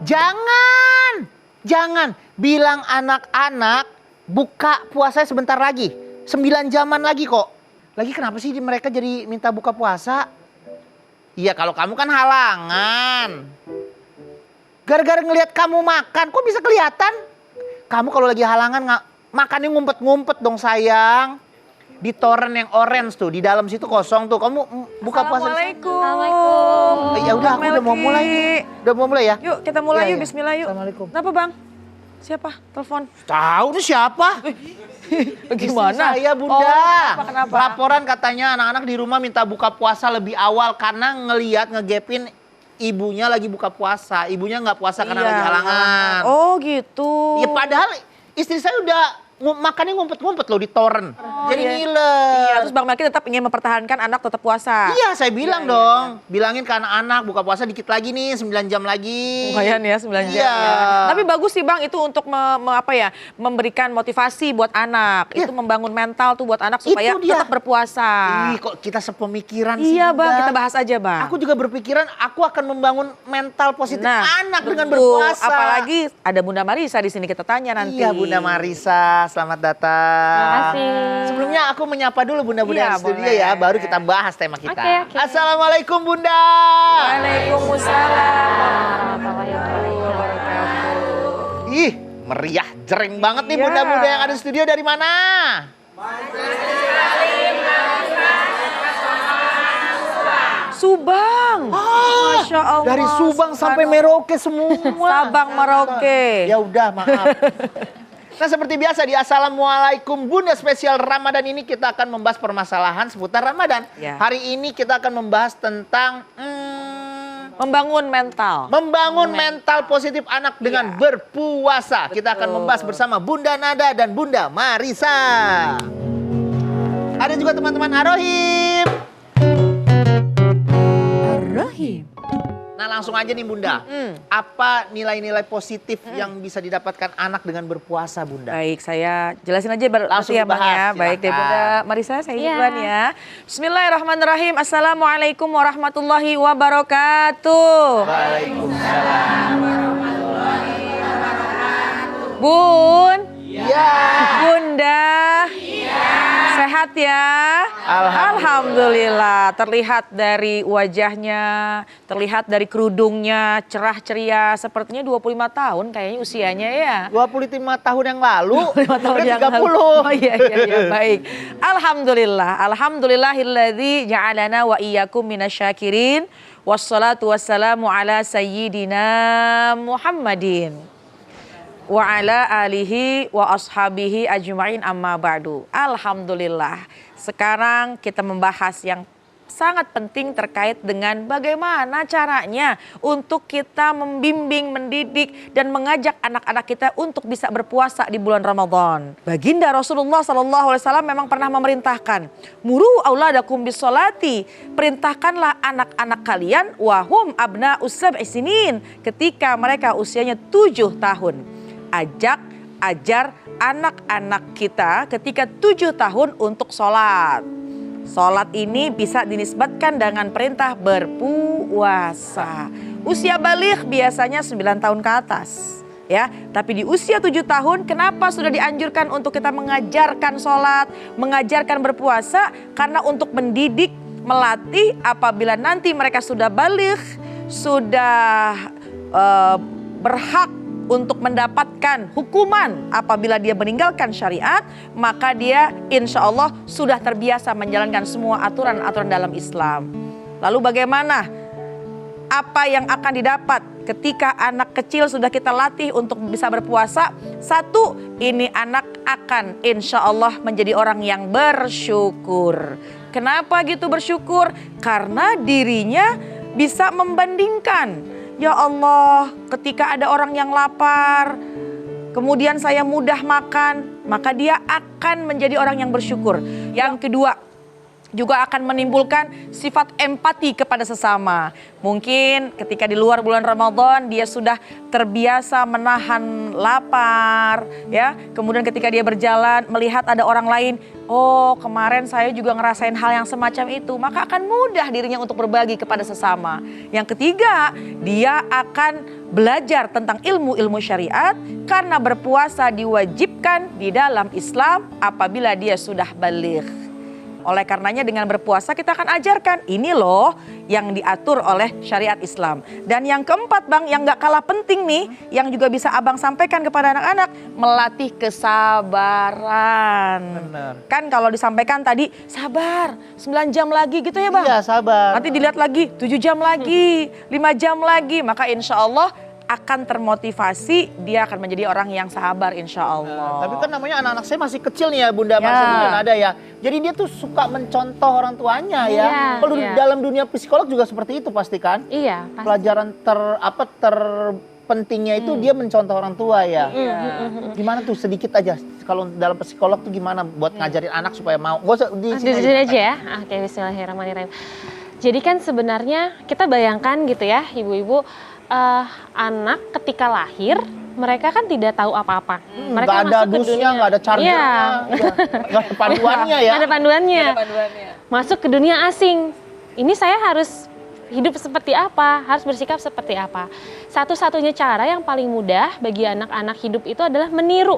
Jangan bilang anak-anak buka puasa sebentar lagi. 9 jaman lagi kok. Lagi kenapa sih mereka jadi minta buka puasa? Iya kalau kamu kan halangan. Gara-gara ngelihat kamu makan, kok bisa kelihatan? Kamu kalau lagi halangan makannya ngumpet-ngumpet dong sayang. Di toren yang orange tuh, di dalam situ kosong tuh. Kamu buka puasa. Assalamualaikum. Ya udah aku udah mau mulai nih. Udah mau mulai ya? Yuk kita mulai Ya, yuk, ya. bismillah yuk. Assalamualaikum. Kenapa bang? Siapa? Telepon. Tahu nih siapa? Gimana? Istri saya bunda. Oh, kenapa? Laporan katanya anak-anak di rumah minta buka puasa lebih awal karena ngelihat ngegepin ibunya lagi buka puasa. Ibunya nggak puasa karena Iya. lagi halangan. Oh gitu. Ya padahal istri saya udah makannya ngumpet-ngumpet loh di toren. Jadi iya. ngiler. Iya, terus Bang Melki tetap ingin mempertahankan anak tetap puasa. Iya, saya bilang Iya, dong. Bilangin ke anak-anak buka puasa dikit lagi nih, 9 jam lagi. Lumayan ya 9 jam Iya. ya. Tapi bagus sih Bang itu untuk memberikan motivasi buat anak. Iya. Itu membangun mental tuh buat anak supaya Itu dia. tetap berpuasa. Ih, kok kita sepemikiran sih, Iya Bang, Bunda? kita bahas aja Bang. Aku juga berpikiran aku akan membangun mental positif anak dengan betul. berpuasa. Apalagi ada Bunda Marisa di sini kita tanya nanti. Iya, Bunda Marisa, selamat datang. Terima kasih. Sebelumnya aku menyapa dulu Bunda-bunda Iya, yang studio boleh. ya, baru kita bahas tema kita. Oke. Assalamualaikum Bunda. Waalaikumsalam Warahmatullahi wabarakatuh. Ih, meriah jereng banget nih Iya. Bunda-bunda yang ada di studio dari mana? Subang. Masya Allah. Dari Subang sampai Merauke semua. Sabang Merauke. Ya udah, maaf. Nah seperti biasa di Assalamualaikum Bunda spesial Ramadan ini kita akan membahas permasalahan seputar Ramadan. Ya. Hari ini kita akan membahas tentang Membangun mental. membangun mental positif anak dengan berpuasa. Kita akan membahas bersama Bunda Nada dan Bunda Marisa. Ada juga teman-teman Arohim. Rahim. Nah langsung aja nih Bunda. Apa nilai-nilai positif yang bisa didapatkan anak dengan berpuasa Bunda? Baik, saya jelasin aja Langsung ya Bang dibahas, ya. Baik deh silakan. Bunda Marisa, saya Iya. duluan ya. Bismillahirrahmanirrahim. Assalamualaikum warahmatullahi wabarakatuh. Waalaikumsalam. Bun, Ya. Bunda, sehat ya? Alhamdulillah. Terlihat dari wajahnya, terlihat dari kerudungnya, cerah ceria. Sepertinya 25 tahun kayaknya usianya ya. 25 tahun yang lalu, 25 tahun udah yang 30. lalu. Oh iya, baik. Alhamdulillah. Alhamdulillahilladzi ja'alana wa iyyakum minasyakirin. Wassalatu wassalamu ala sayyidina Muhammadin. Wa ala alihi wa ashabihi ajma'in amma ba'du. Alhamdulillah. Sekarang kita membahas yang sangat penting terkait dengan bagaimana caranya untuk kita membimbing, mendidik, dan mengajak anak-anak kita untuk bisa berpuasa di bulan Ramadan. Baginda Rasulullah SAW memang pernah memerintahkan, muru auladakum bisolati, perintahkanlah anak-anak kalian wahum abna'us sab'i sinin, ketika mereka usianya 7 tahun. Ajar anak-anak kita ketika 7 tahun untuk sholat. Sholat ini bisa dinisbatkan dengan perintah berpuasa. Usia baligh biasanya 9 tahun ke atas. Ya, tapi di usia 7 tahun kenapa sudah dianjurkan untuk kita mengajarkan sholat, mengajarkan berpuasa? Karena untuk mendidik, melatih apabila nanti mereka sudah baligh, sudah berhak untuk mendapatkan hukuman apabila dia meninggalkan syariat, maka dia insya Allah sudah terbiasa menjalankan semua aturan-aturan dalam Islam. Lalu bagaimana? Apa yang akan didapat ketika anak kecil sudah kita latih untuk bisa berpuasa? Satu, ini anak akan insya Allah menjadi orang yang bersyukur. Kenapa gitu bersyukur? Karena dirinya bisa membandingkan. Ya Allah, ketika ada orang yang lapar, kemudian saya mudah makan, maka dia akan menjadi orang yang bersyukur. Yang kedua, juga akan menimbulkan sifat empati kepada sesama. Mungkin ketika di luar bulan Ramadan dia sudah terbiasa menahan lapar, ya. Kemudian ketika dia berjalan melihat ada orang lain, oh kemarin saya juga ngerasain hal yang semacam itu, maka akan mudah dirinya untuk berbagi kepada sesama. Yang ketiga, dia akan belajar tentang ilmu-ilmu syariat karena berpuasa diwajibkan di dalam Islam apabila dia sudah baligh. Oleh karenanya dengan berpuasa kita akan ajarkan ini loh yang diatur oleh syariat Islam. Dan yang keempat Bang, yang gak kalah penting nih, yang juga bisa Abang sampaikan kepada anak-anak, melatih kesabaran. Benar. Kan kalau disampaikan tadi, sabar 9 jam lagi gitu ya Bang? Iya, sabar. Nanti dilihat lagi 7 jam lagi, 5 jam lagi, maka insya Allah akan termotivasi, dia akan menjadi orang yang sabar insya Allah. Tapi kan namanya anak-anak saya masih kecil nih ya Bunda, masih mungkin ada ya. Jadi dia tuh suka mencontoh orang tuanya ya. Iya, Kalau iya. dalam dunia psikolog juga seperti itu pasti kan? Iya, pasti. Pelajaran terpentingnya itu dia mencontoh orang tua ya. Gimana tuh sedikit aja kalau dalam psikolog tuh gimana buat ngajarin anak supaya mau? Gak usah di sini Jujur aja ya. Oke, bismillahirrahmanirrahim. Jadi kan sebenarnya kita bayangkan gitu ya, ibu-ibu, anak ketika lahir mereka kan tidak tahu apa-apa. Mereka Nggak ada masuk ke dusnya, dunia. nggak ada chargernya, Iya. nggak ada panduannya ya. Nggak ada panduannya. Panduannya. Masuk ke dunia asing. Ini saya harus hidup seperti apa, harus bersikap seperti apa. Satu-satunya cara yang paling mudah bagi anak-anak hidup itu adalah meniru.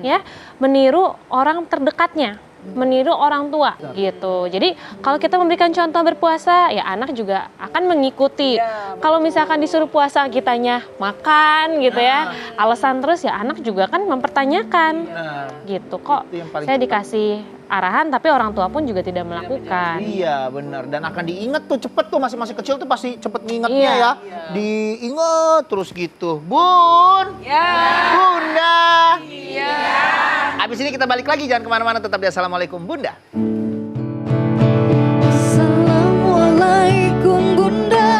Ya, meniru orang terdekatnya, meniru orang tua gitu. Jadi kalau kita memberikan contoh berpuasa, ya anak juga akan mengikuti. Kalau misalkan disuruh puasa kitanya makan gitu ya, alasan terus ya anak juga kan mempertanyakan Nah, gitu. Kok itu yang paling saya cepat. dikasih arahan tapi orang tua pun juga tidak melakukan. Iya benar, dan akan diinget tuh cepet tuh, masih kecil tuh pasti cepet ngingetnya Iya. ya. Diinget terus gitu. Bun, Bunda. Abis ini kita balik lagi, jangan kemana-mana, tetap di Assalamualaikum Bunda. Assalamualaikum Bunda.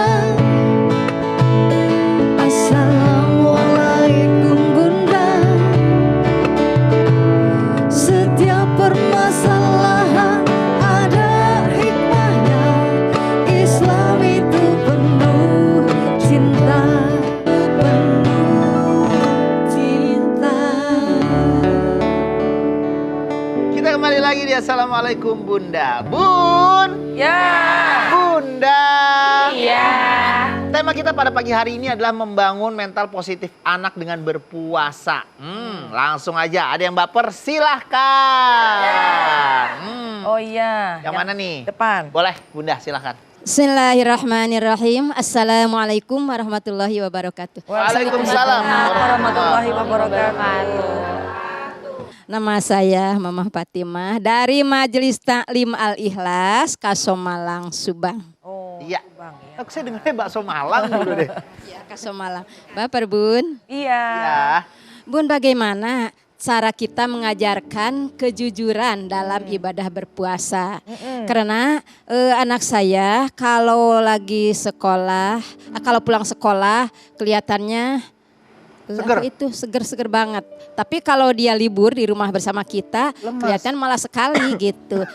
Assalamualaikum Bunda. Setiap permasalahan ada hikmahnya. Islam itu penuh cinta, penuh cinta. Kita kembali lagi di Assalamualaikum Bunda. Bun, Bunda. Tema kita pada pagi hari ini adalah membangun mental positif anak dengan berpuasa. Langsung aja, ada yang baper silahkan. Oh iya. Yang mana nih? Depan. Boleh Bunda, silahkan. Bismillahirrahmanirrahim. Assalamualaikum warahmatullahi wabarakatuh. Waalaikumsalam Warahmatullahi wabarakatuh. Nama saya Mamah Fatimah dari Majelis Taklim Al-Ikhlas, Kasomalang, Subang. Oh, Iya. Bang ya. Aku saya dengarnya bakso Malang dulu deh. Ya, Kasomalang. Bapak Bun, Iya. Ya. Bun bagaimana cara kita mengajarkan kejujuran dalam ibadah berpuasa? Karena anak saya kalau lagi sekolah, kalau pulang sekolah kelihatannya Seger. itu seger-seger banget. Tapi kalau dia libur di rumah bersama kita, Lemas. kelihatan malah sekali gitu.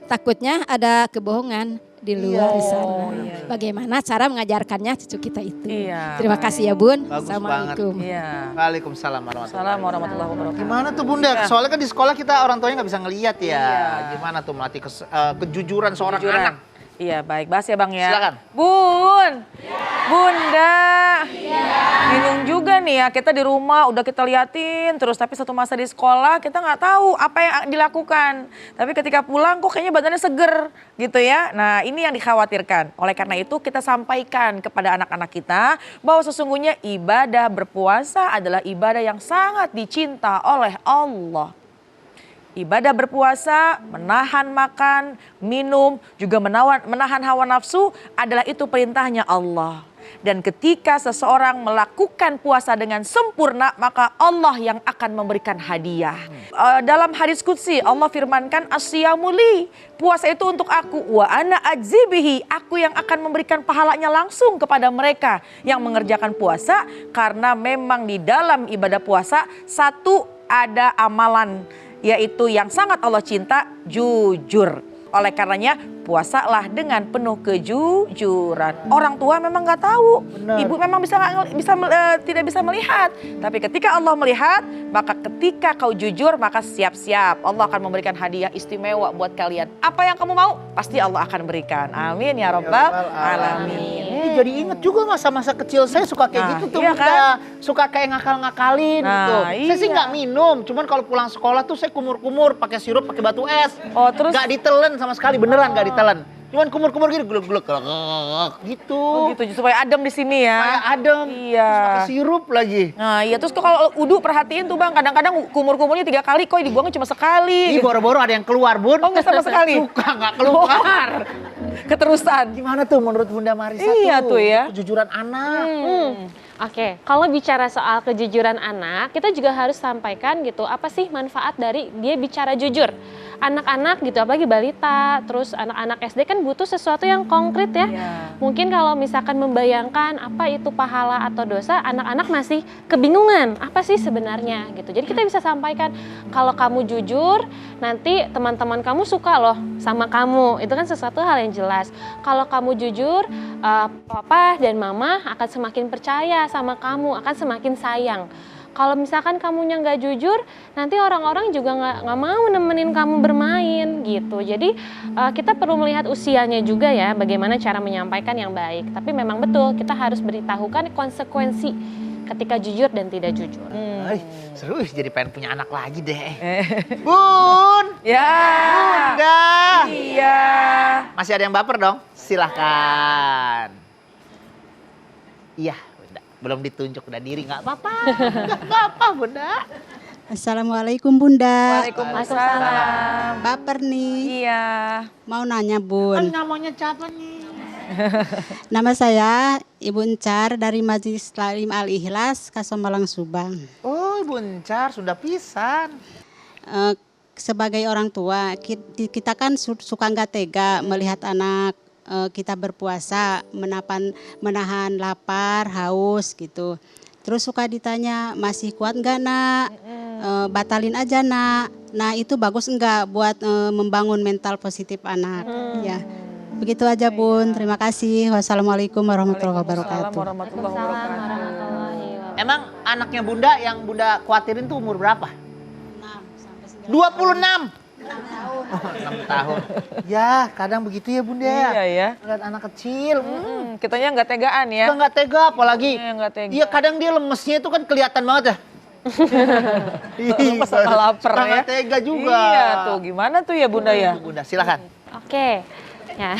Takutnya ada kebohongan di luar di sana. Bagaimana cara mengajarkannya cucu kita itu? Iya, Terima kasih ya Bun. Bagus Assalamualaikum. Iya. Waalaikumsalam warahmatullahi Assalamualaikum warahmatullahi wabarakatuh. Gimana tuh Bunda? Soalnya kan di sekolah kita orang tuanya nggak bisa ngelihat ya. Iya. Gimana tuh melatih kejujuran seorang Kejujuran. anak? Iya baik, bahas ya Bang ya. Silakan. Bun, Bunda, bingung juga nih ya, kita di rumah udah kita liatin terus, tapi satu masa di sekolah kita nggak tahu apa yang dilakukan. Tapi ketika pulang kok kayaknya badannya seger gitu ya. Nah ini yang dikhawatirkan. Oleh karena itu kita sampaikan kepada anak-anak kita bahwa sesungguhnya ibadah berpuasa adalah ibadah yang sangat dicinta oleh Allah. Ibadah berpuasa, menahan makan, minum, juga menahan hawa nafsu adalah itu perintahnya Allah. Dan ketika seseorang melakukan puasa dengan sempurna, maka Allah yang akan memberikan hadiah. Dalam hadis qudsi Allah firmankan, "As-siyamu li", puasa itu untuk aku, wa ana ajzibihi, aku yang akan memberikan pahalanya langsung kepada mereka yang mengerjakan puasa. Karena memang di dalam ibadah puasa, satu ada amalan yaitu yang sangat Allah cinta, jujur. Oleh karenanya puasalah dengan penuh kejujuran. Orang tua memang nggak tahu, Benar. ibu memang tidak bisa melihat. Tapi ketika Allah melihat, maka ketika kau jujur, maka siap-siap Allah akan memberikan hadiah istimewa buat kalian. Apa yang kamu mau, pasti Allah akan berikan. Amin ya Rabbal Alamin. Ini jadi inget juga masa-masa kecil saya suka kayak Nah, gitu tuh iya Bunda. kan? Suka kayak ngakal-ngakalin Nah, gitu. Saya sih iya. nggak minum, cuman kalau pulang sekolah tuh saya kumur-kumur pakai sirup, pakai batu es. Oh, terus? Nggak ditelen sama sekali, beneran nggak ditelen. Cuman kumur-kumur gitu, gluk-gluk gitu. Oh gitu, supaya adem di sini ya. Kayak adem. Iya. Terus pakai sirup lagi. Nah iya, terus kalau udu perhatiin tuh Bang, kadang-kadang kumur-kumurnya 3 kali, kok dibuangnya cuma sekali. Ini boro-boro ada yang keluar, Bun. Oh nggak sama sekali? Suka nggak keluar. Keterusan. Gimana tuh menurut Bunda Marisa Iya tuh ya. kejujuran anak? Oke, kalau bicara soal kejujuran anak, kita juga harus sampaikan gitu, apa sih manfaat dari dia bicara jujur. Anak-anak gitu, apalagi balita, terus anak-anak SD kan butuh sesuatu yang konkret ya. Iya. Mungkin kalau misalkan membayangkan apa itu pahala atau dosa, anak-anak masih kebingungan, apa sih sebenarnya gitu. Jadi kita bisa sampaikan, kalau kamu jujur, nanti teman-teman kamu suka loh sama kamu. Itu kan sesuatu hal yang jelas. Kalau kamu jujur, papa dan mama akan semakin percaya sama kamu, akan semakin sayang. Kalau misalkan kamunya nggak jujur, nanti orang-orang juga nggak mau nemenin kamu bermain gitu. Jadi kita perlu melihat usianya juga ya, bagaimana cara menyampaikan yang baik. Tapi memang betul, kita harus beritahukan konsekuensi ketika jujur dan tidak jujur. Ay, seru jadi pengen punya anak lagi deh. Bun, Ya. Bunda. Iya. Masih ada yang baper dong? Silahkan. Iya, Bunda. Belum ditunjuk, udah diri, nggak apa-apa. Nggak apa-apa, Bunda. Assalamualaikum Bunda. Waalaikumsalam. Baper nih. Iya. Mau nanya Kan Bun. namanya siapa nih? Nama saya Ibu Encar dari Majelis Taklim Al-Ikhlas, Kasamalang, Subang. Oh, Buncar, sudah pisan. Sebagai orang tua, kita kan suka nggak tega melihat anak kita berpuasa, menahan lapar, haus gitu. Terus suka ditanya, masih kuat nggak nak? Batalin aja nak. Nah itu bagus nggak buat membangun mental positif anak? Ya. Begitu aja Bun, terima kasih. Wassalamualaikum warahmatullahi wabarakatuh. Warahmatullahi wabarakatuh. Warahmatullahi wabarakatuh. Emang anaknya Bunda yang Bunda khawatirin tuh umur berapa? 26. 6 tahun. Ya, kadang begitu ya Bunda. Iya ya. Lihat anak kecil. Kitanya nggak tegaan ya. Kita nggak tega apalagi. Iya, nggak tega. Iya, kadang dia lemesnya itu kan kelihatan banget ya. Pas sama lapar Suka ya. nggak tega juga. Iya tuh, gimana tuh ya Bunda ya? Bunda, silakan. Oke, ya.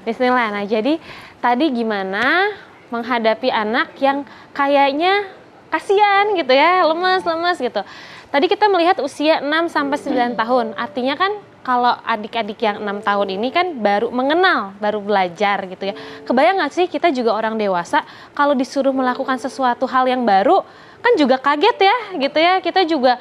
Bismillah. Nah, jadi tadi gimana menghadapi anak yang kayaknya kasihan gitu ya, lemas gitu. Tadi kita melihat usia 6 sampai 9 tahun. Artinya kan kalau adik-adik yang 6 tahun ini kan baru mengenal, baru belajar gitu ya. Kebayang nggak sih kita juga orang dewasa kalau disuruh melakukan sesuatu hal yang baru kan juga kaget ya gitu ya. Kita juga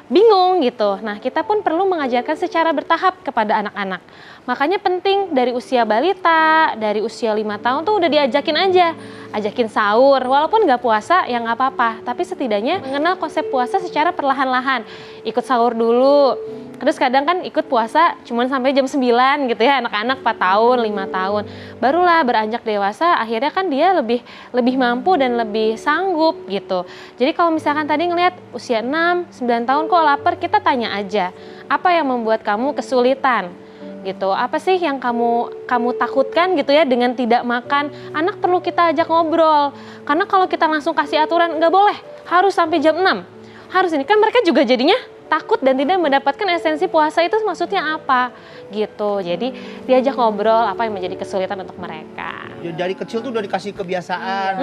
bingung gitu. Nah, kita pun perlu mengajarkan secara bertahap kepada anak-anak. Makanya penting dari usia balita, dari usia 5 tahun tuh udah diajakin aja. Ajakin sahur, walaupun nggak puasa ya nggak apa-apa. Tapi setidaknya mengenal konsep puasa secara perlahan-lahan. Ikut sahur dulu. Terus kadang kan ikut puasa cuman sampai jam 9 gitu ya, anak-anak 4 tahun, 5 tahun. Barulah beranjak dewasa, akhirnya kan dia lebih mampu dan lebih sanggup gitu. Jadi kalau misalkan tadi ngelihat usia 6, 9 tahun kok lapar, kita tanya aja, apa yang membuat kamu kesulitan? Gitu. Apa sih yang kamu takutkan gitu ya dengan tidak makan? Anak perlu kita ajak ngobrol. Karena kalau kita langsung kasih aturan nggak boleh, harus sampai jam 6. Harus ini kan mereka juga jadinya takut dan tidak mendapatkan esensi puasa itu maksudnya apa gitu. Jadi diajak ngobrol apa yang menjadi kesulitan untuk mereka. Ya, dari kecil tuh udah dikasih kebiasaan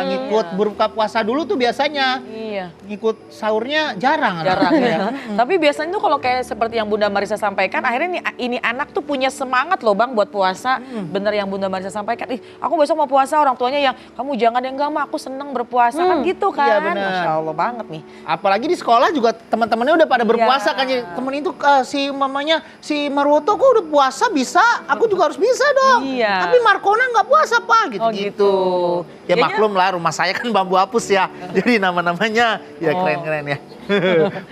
ngikut berbuka puasa dulu tuh biasanya. Iya. Ngikut sahurnya jarang. Jarang anaknya ya. Tapi biasanya tuh kalau kayak seperti yang Bunda Marisa sampaikan, akhirnya ini anak tuh punya semangat loh Bang buat puasa. Bener yang Bunda Marisa sampaikan, ih aku besok mau puasa, orang tuanya yang kamu jangan yang enggak mah aku seneng berpuasa kan gitu kan. Iya, bener. Masya Allah banget nih. Apalagi di sekolah juga teman-temannya udah pada berpuasa kan. Jadi, temen itu si mamanya si Maroto kok udah puasa bisa, aku juga harus bisa dong. Iya. Tapi Markona nggak puasa Pak, gitu-gitu. Oh, gitu. Ya Kayaknya- maklum lah, rumah saya kan bambu hapus ya. Jadi nama-namanya ya keren-keren ya.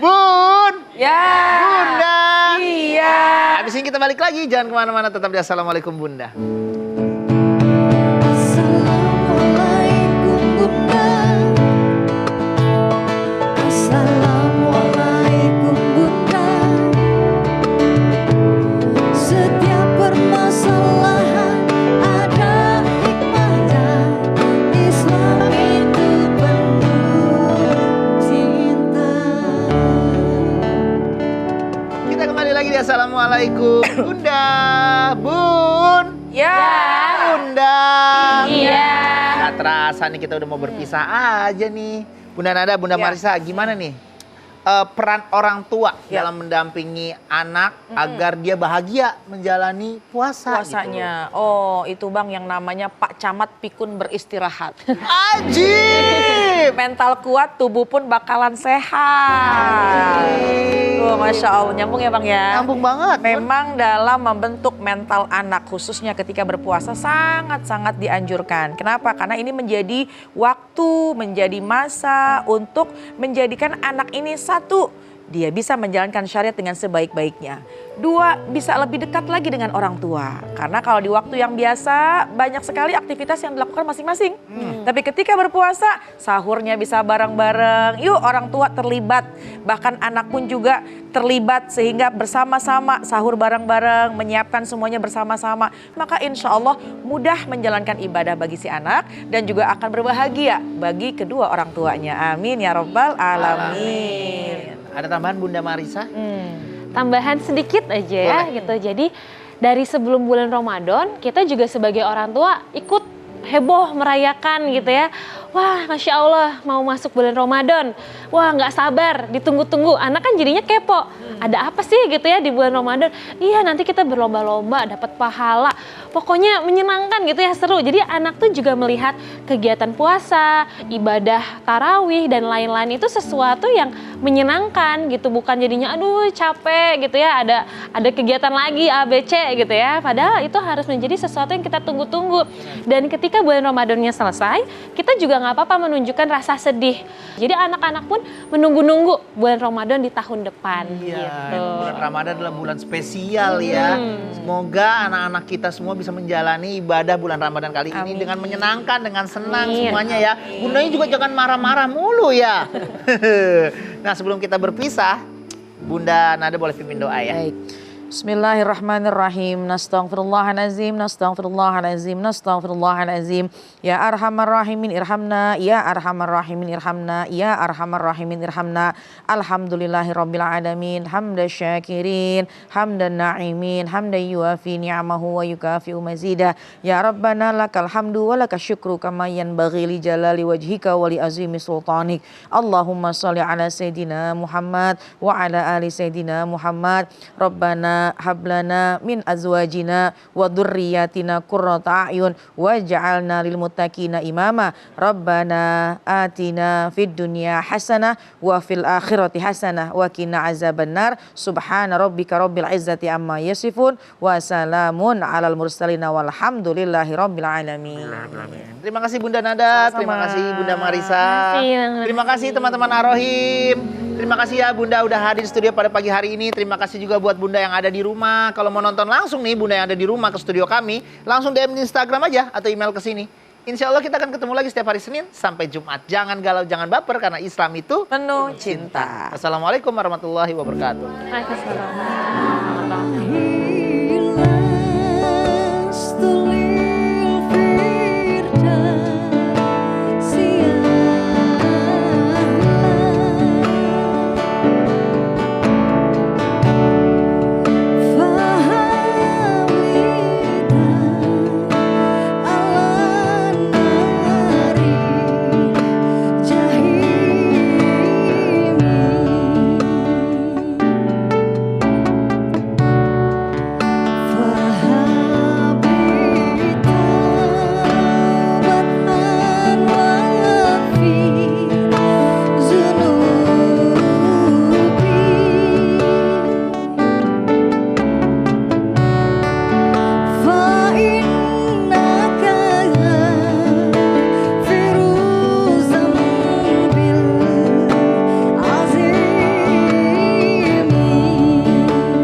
Bun! Ya. Bunda! Iya. Habis ini kita balik lagi, jangan kemana-mana, tetap di Assalamualaikum Bunda. Assalamualaikum Bunda. Assalamualaikum Bunda. Setiap permasalahan ada hikmahnya. Islam itu penuh cinta. Kita kembali lagi di Assalamualaikum Bunda. Bun! Ya. Bunda! Iya. Gak terasa nih kita udah mau berpisah aja nih. Bunda Nada, Bunda Ya. Marisa, gimana nih peran orang tua Ya. dalam mendampingi anak agar dia bahagia menjalani puasa? Puasanya. Oh, itu Bang yang namanya Pak Camat pikun beristirahat. Gitu. Ajib! Mental kuat, tubuh pun bakalan sehat. Tuh, Masya Allah. Nyambung ya Bang ya? Nyambung banget. Memang dalam membentuk mental anak khususnya ketika berpuasa sangat-sangat dianjurkan. Kenapa? Karena ini menjadi waktu, menjadi masa untuk menjadikan anak ini satu, dia bisa menjalankan syariat dengan sebaik-baiknya. Dua, bisa lebih dekat lagi dengan orang tua. Karena kalau di waktu yang biasa banyak sekali aktivitas yang dilakukan masing-masing. Tapi ketika berpuasa sahurnya bisa bareng-bareng. Yuk orang tua terlibat. Bahkan anak pun juga terlibat sehingga bersama-sama sahur bareng-bareng. Menyiapkan semuanya bersama-sama. Maka insya Allah mudah menjalankan ibadah bagi si anak. Dan juga akan berbahagia bagi kedua orang tuanya. Amin ya Rabbal Alamin. Ada tambahan Bunda Marisa? Tambahan sedikit aja ya gitu. Jadi dari sebelum bulan Ramadan kita juga sebagai orang tua ikut heboh merayakan gitu ya. Wah, Masya Allah mau masuk bulan Ramadan. Wah, nggak sabar, ditunggu-tunggu. Anak kan jadinya kepo. Ada apa sih gitu ya di bulan Ramadan? Iya, nanti kita berlomba-lomba dapat pahala. Pokoknya menyenangkan gitu ya, seru. Jadi anak tuh juga melihat kegiatan puasa, ibadah tarawih dan lain-lain itu sesuatu yang menyenangkan gitu. Bukan jadinya aduh capek gitu ya. Ada kegiatan lagi A, B, C gitu ya. Padahal itu harus menjadi sesuatu yang kita tunggu-tunggu. Dan ketika bulan Ramadannya selesai, kita juga nggak apa-apa menunjukkan rasa sedih. Jadi anak-anak pun menunggu-nunggu bulan Ramadan di tahun depan. Iya, Gitu. bulan Ramadan adalah bulan spesial ya. Semoga anak-anak kita semua bisa menjalani ibadah bulan Ramadan kali ini dengan menyenangkan, dengan senang Amin. semuanya ya. Bundanya juga jangan marah-marah mulu ya. Nah, sebelum kita berpisah, Bunda Nada boleh pimpin doa ya. Baik. Bismillahirrahmanirrahim. Nastaghfirullahalazim, nastaghfirullahalazim, nastaghfirullahalazim. Ya arhamar rahimin irhamna, ya arhamar rahimin irhamna, ya arhamar rahimin irhamna. Alhamdulillahirabbil alamin, hamdan syakirin, hamdan na'imin, hamdan yuafi ni'amahu wa yukafi'u mazidah. Ya Rabbana lakal hamdu wa lakal syukru kama yanbaghi li jalali wajhika wa li azimi sultanik. Allahumma shalli ala sayidina Muhammad wa ala ali sayidina Muhammad. Rabbana hablana min azwajina wa dhurriyyatina qurrata a'yun waj'alna lil muttaqina imama. Rabbana atina fid dunya hasanah wa fil akhirati hasanah wa qina azabannar. Subhana rabbika rabbil izzati amma yasifun wa salamun alal mursalin walhamdulillahi rabbil alamin. Terima kasih Bunda Nada, Sama-sama. terima kasih Bunda Marisa. Terima kasih. Terima kasih teman-teman Arohim. Terima kasih ya Bunda udah hadir di studio pada pagi hari ini. Terima kasih juga buat Bunda yang ada di rumah. Kalau mau nonton langsung nih Bunda yang ada di rumah ke studio kami, langsung DM di Instagram aja atau email ke sini. Insya Allah kita akan ketemu lagi setiap hari Senin sampai Jumat. Jangan galau, jangan baper karena Islam itu Penuh cinta. Assalamualaikum warahmatullahi wabarakatuh. Waalaikumsalam.